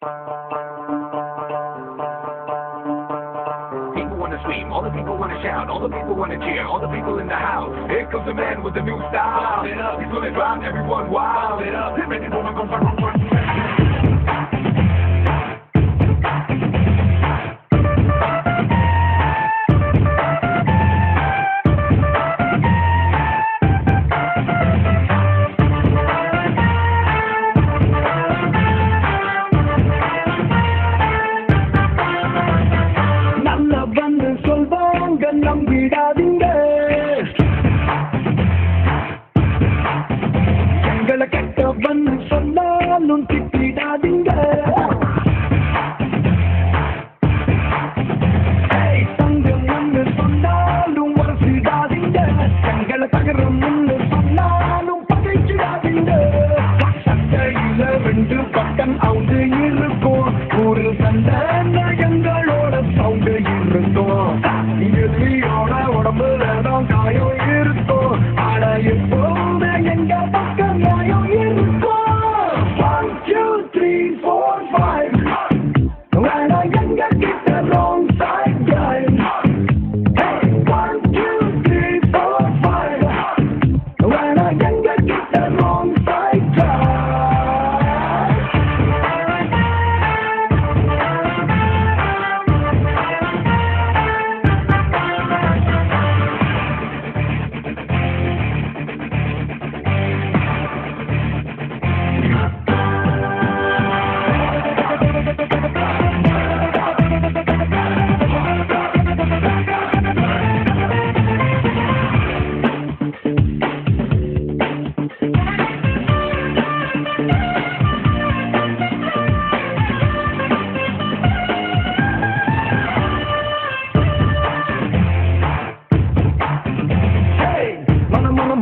People wanna scream, all the people wanna shout, all the people wanna cheer, all the people in the house. Here comes the man with the new style. It up. He's gonna drive everyone wild. It up. Ready for நம்பிடாதீங்க எங்களை கெட்டவன் சொன்னாலும் திட்டிடாதீங்க தங்கம்னு சொன்னாலும் வளர்ச்சிடாதீங்க எங்களை தகரம்னு சொன்னாலும் பகைச்சிடாதீங்க சட்டையில 2 பட்டம் அவுந்து இருக்கும் ஒரு சண்டை எங்களோட சவுண்டு இருக்கும் எதிரியோட உடம்புல தான் காயம் இருக்கும் ஆனா எப்போது எங்க பக்கம் நியாயம் இருக்கும் 1 2 3 4 5 வேணா எங்க கிட்ட wrong side guys 1 2 3 4 5 வேணா எங்க கிட்ட wrong side guys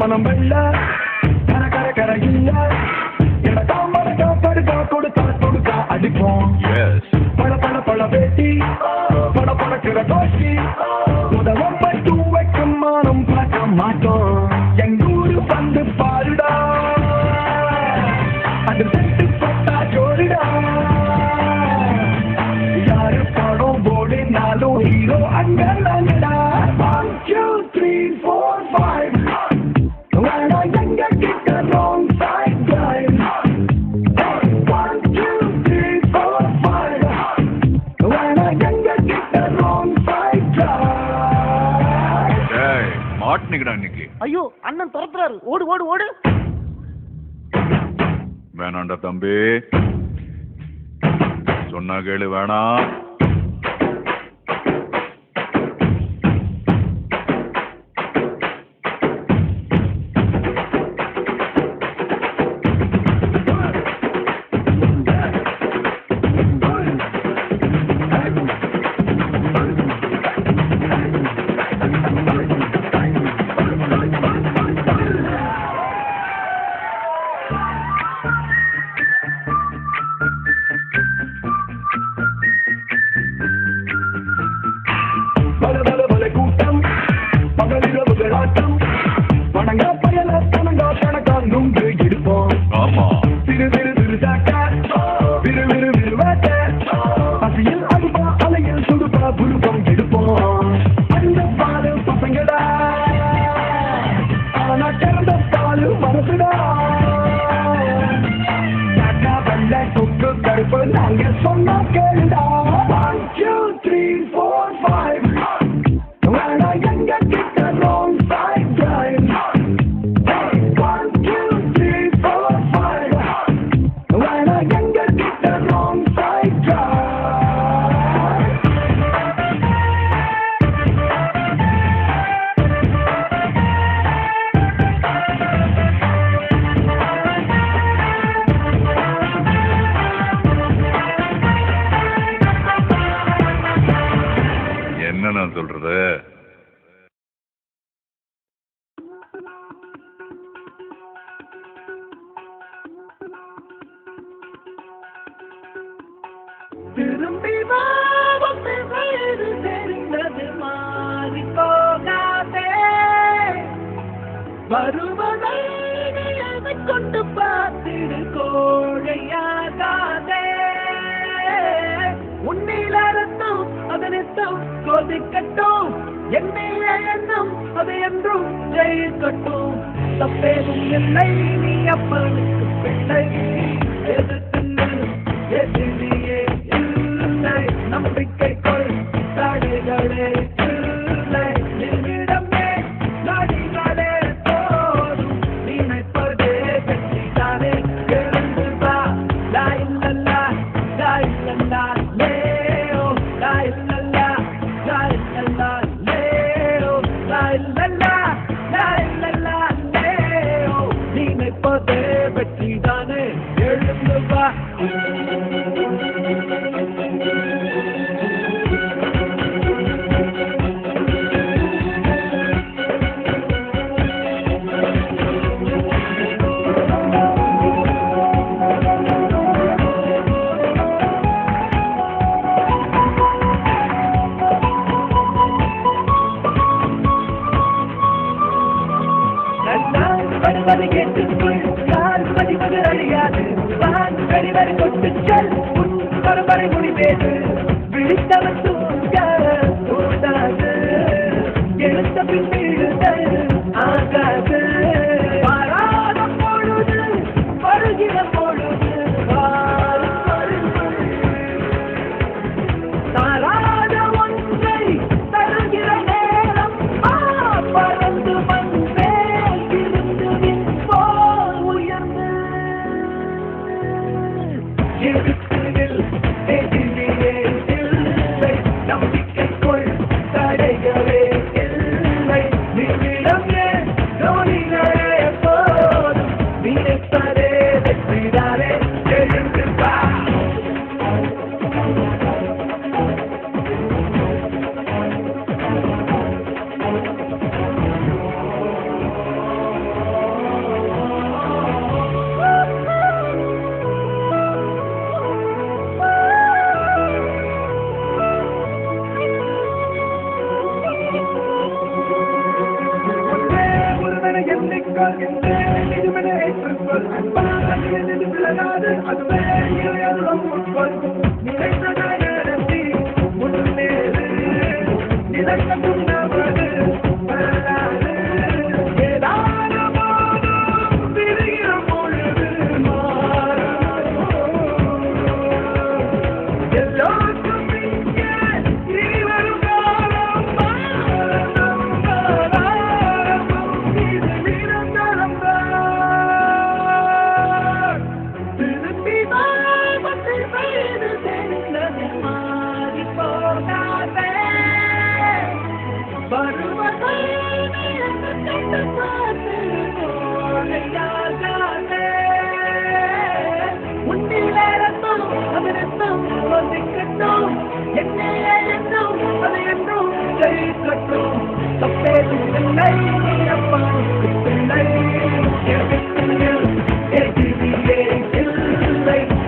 மனம் வெள்ள கர கர கர இல்ல எனக்கா மறக்கா படுக்கா கொடுக்கா அடிப்போம் பட பட பட பேட்டி பட படக்கிற கோஷ்டி உதவம் பட்டு வைக்கும் மானம் பார்க்க மாட்டோம் எங்கூரு வந்து பாருடா அது செட்டு பட்டா ஜோடிடா யாரு படம் போடினாலும் ஹீரோ அங்க நாங்கடா 1 2 3 4 5 வேணா எங்க கிட்ட wrong side guys 1 2 3 4 5 வேணா எங்க கிட்ட wrong side guys மாட்டினிக்கடா இன்னைக்கு ஐயோ அண்ணன் துரத்துறாரு ஓடு ஓடு ஓடு வேணாண்டா தம்பி சொன்னா கேளு வேணா கூட்டம் பகலிரவுகள் ஆட்டம் வணங்கா பயல கணங்கா கணக்கா நுங்கு எடுப்போம் திரு திரு திரு தாக்க விரு விரு விருவாட்ட பசியில் அடிப்பா அலையில் சுடுப்பா புருப்பம் எடுப்போம் அந்த பாலு பசங்கடா ஆனா திறந்த பாலு மனசுடா தாக்கா வெள்ளை கொக்கு கருப்பு நாங்க சொன்னா கேளுடா 1 2 3 4 5 வேணா எங்க கிட்ட wrong side guys 1 2 3 4 5 வேணா எங்க கிட்ட wrong side guys என்ன நான் சொல்றது திரும்பி வேறு தெரிந்தது மாறி போகாதே வருவதை கொண்டு பார்த்திடு கோழையாகாதே ரத்தம் கொதிக்கட்டும் என்னைய எண்ணம் அது என்றும் ஜெயிக்கட்டும் தப்பேதும் இல்லை நீ அப்பனுக்கு பிள்ளை எதிர்த்து எதிரியே இல்லை நம்பிக்கை கொள் தடைகளே இல்லை நிமிடமே நடிகளே போதும் நினைப்பதே வெற்றிதானே எழுந்து வா லாயில்லா லாயில்லா லேயோ லாயில்லா லாயில்லா லேயோ லாயில்லா லாயில்லா லேயோ நினைப்பதே வெற்றிதானே எழுந்து வா வருவது கேட்டுக்குள் யார் பதிவது அறியாது வான் வெளிவரை கொண்டு செல் உன் பரம்பரை முடிவேது விழித்தவன் தூங்க கூடாது எழுத்த பின் விழுதல் ஆகாது வராத பொழுது வருகிற பொழுது தாராத ஒன்றை தருகிற நேரம் பறந்து வந்தே நம்பிக்கை கொள் தடைகளே இல்லை நிமிடமே நோடிகளே போதும் நினைப்பதே வெற்றிதானே எழுந்து வா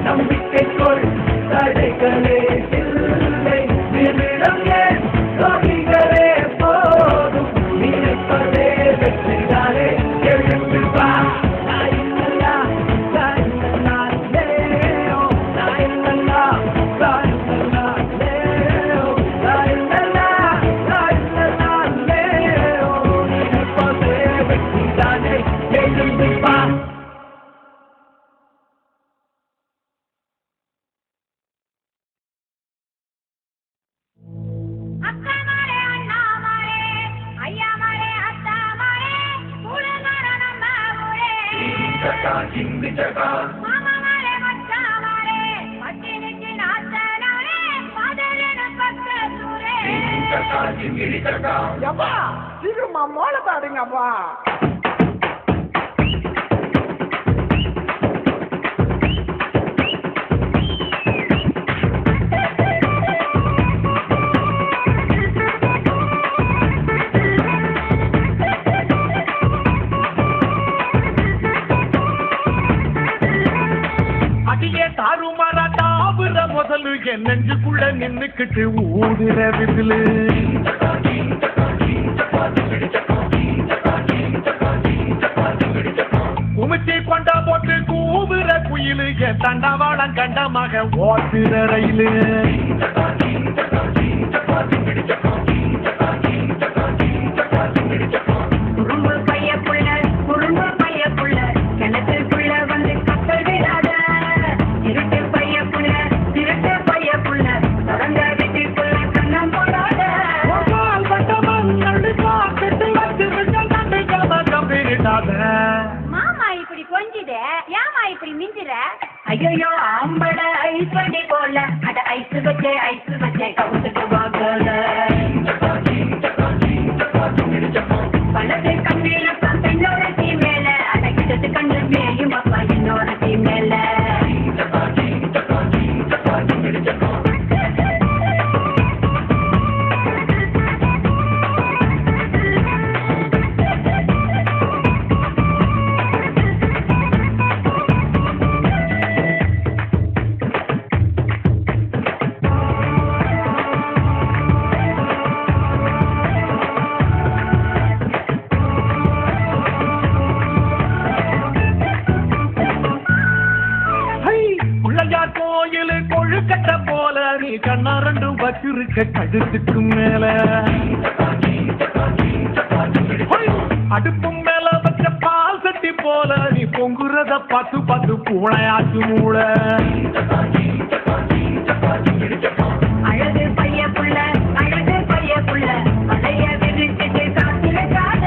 நம்பிக்கை கொள் தடைகளே இல்லை நிமிடமே நோடிகளே போதும் நினைப்பதே வெற்றிதானே எழுந்து வா லாயில்லா லாயில்லா லேயோ லாயில்லா லாயில்லா லேயோ லாயில்லா லாயில்லா லேயோ நினைப்பதே வெற்றிதானே எழுந்து வா அப்பா சீக்கிரமா மோளை பாடுங்கப்பா நெஞ்சுக்குள்ள நின்னுக்கிட்டு ஊடுற விசிலு உமிச்சி கொண்டா போட்டு கூவுற குயிலு என் தண்டவாளம் கண்டமாக ஓட்டுற ரயிலு குறும்பு பையப்புள்ள குறும்பு பையப்புள்ள கிணத்துக்குள்ள வந்து கப்பல் விடாத திருட்டு பையப்புள்ள திருட்டு பையப்புள்ள தொடங்க வீட்டுக்குள்ள கண்ணம் போடாத மாமா இப்படி கொஞ்சிட ஏமா இப்படி மிஞ்சுற ஐயோ ஆம்பட ஐஸ் வண்டி போல அட ஐஸ் வச்சே கவுத்துட்டு வாங்கல பழத்து கண்ணில பெண்ணோட தீ மேல அடக்கிட்டது கண்டு மேயும் அப்பா என்னோட தீ மேல பிள்ளையார் கோயில் கொழுக்கட்ட போல நீ கண்ணா ரெண்டும் வச்சிருக்க கழுத்துக்கு மேல அடுப்பும் மேல வச்ச பால் சட்டி போல நீ பொங்குறத பார்த்து பார்த்து பூனையாச்சு மூள அழகு பையப்புள்ள பழைய விரிச்சிட்டு காத்துல காத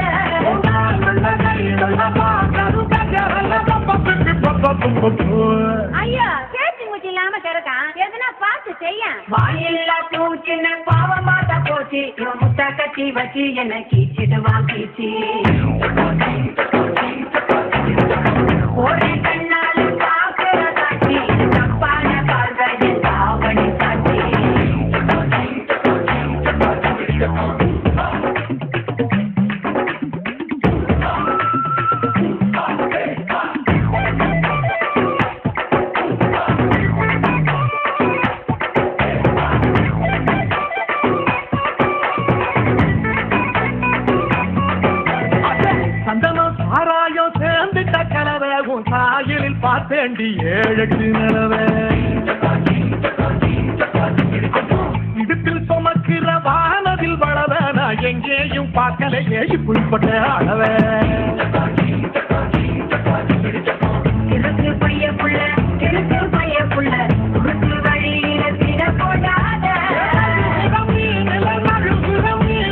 ஐயோ கேட்டு மூச்சு இல்லாம கிடக்கான் எதுனா பார்த்து செய்ய வாயில்லா தூச்சின்னு பாவமாட்டா போச்சு இவன் முட்டை கட்டி வச்சு என்ன கீச்சிடுவான் கீச்சி ஒரு கண்ணால பாக்குற காட்சி தப்பான பார்வை தாவணி காட்சி சந்தனம் சாராயம் சேர்ந்துட்ட கலவை உன் சாயலில் பார்த்தேண்டி 7-8 நிலவை இடுப்பில் சுமக்கிற வானதில் வளவ நான் எங்கேயும் பார்க்கலையே இப்படிப்பட்ட அளவை